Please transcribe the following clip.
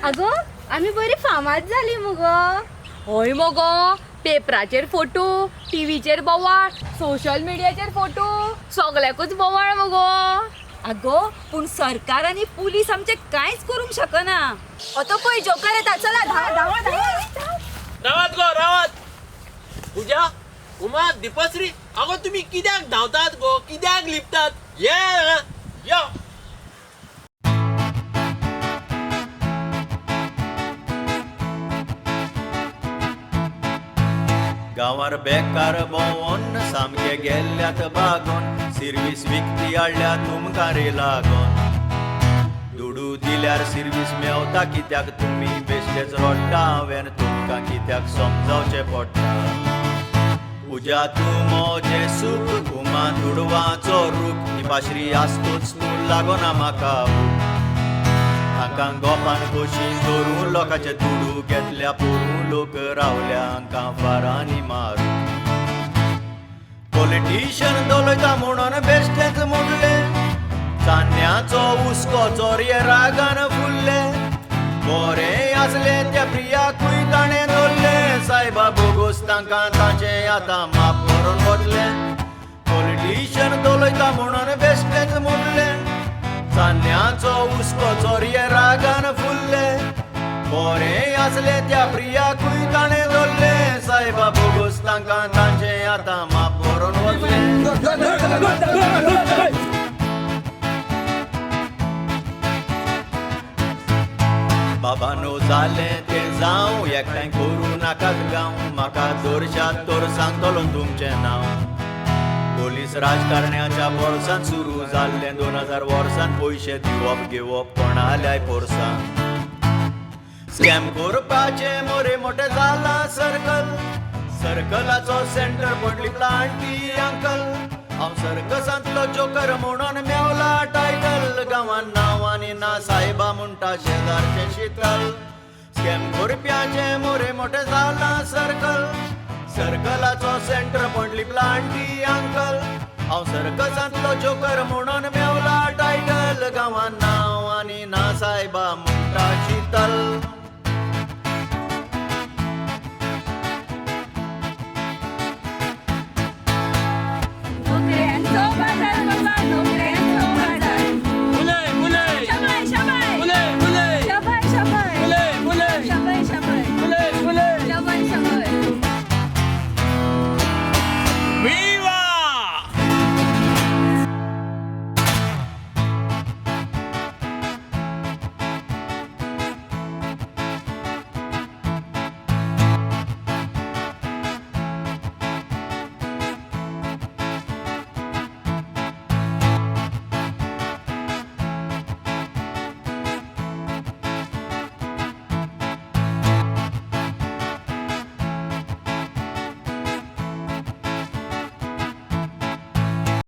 अगो आम्ही बरी फामाद झाली मग. होय मग पेपराचेर फोटो, टीव्हीचेर बोवाळ, सोशल मिडियाचेर फोटो, सगळ्याकूच बोवाळ मग. अगो पूण सरकार आणि पुलीस आमचे कांयच करूंक शकना. अतो पळय जोकर येता, चला धावा धावा धावा. रावात गो रावात. पूजा, उमा, दीपश्री, अगो तुम्ही कित्याक धांवतात गो, कित्याक लिपतात? ये यो. गांवार बेकार भोंवन सामके गेल्ल्यात बागोन, सर्वीस विकती हाडल्या तुमकां रे लागोन. दुडू दिल्यार सर्वीस मेवता कित्याक तुमी बेश्टेच रडटा, हांवें तुमकां कित्याक समजावचें पडटा. पूजा तूं मोजें सूख, उमा दुडवाचो रूख, दिपाश्री आसतूच तूं लागोना म्हाका. हांकां गोपान खोशी धरून लोकांचे दुडू घेतल्या पोरून, लोक रावल्या हांकां फारांनी मारू. पॉलिटिशियन दोलयता म्हणून बेश्टेच मोडले, चान्न्याचो हुस्को चोरये रागान फुल्ले. बरें आसले त्या प्रियाकूय ताणें धरले, सायबा बोगूस तांकां तांचें आतां माप करून वतले. पॉलिटिशियन दोलयता म्हणून बेश्टेच मोडले, चान्न्याचो हुस्को चोरये रागान फुल्ले. बरें आसले त्या प्रियाकूय ताणें धरले, सायबा बोगूस तांकां तांचें आतां माप करून वतले. बाबानो जालें तें जावं, एकठांय करूं नाकात गांव, म्हाका तोरशात तोर सांगतलो तुमचें नांव. पोलीस राजकारण्याच्या बोळसान सुरू जाल्लें 2000 वर्सान, पयशे दिवप घेवप कोणाल्याय पोरसान. स्कॅम करपाचे मोरे मोठे जाला सर्कल, सर्कलाचो सेंटर पडली प्लांटी अंकल. हांव सर्कसांतलो जोकर म्हणून मेवला टायटल, गांवान नांव आनी ना सायबा म्हणटा शेजारचे शीतल. स्कॅम करप्याचे मोरे मोठे जाला सर्कल, सर्कलाचो सेंटर पडली प्लांटी अंकल. हांव सर्कसांतलो जोकर म्हणून मेवला टायटल, गांवान नांव आनी ना सायबा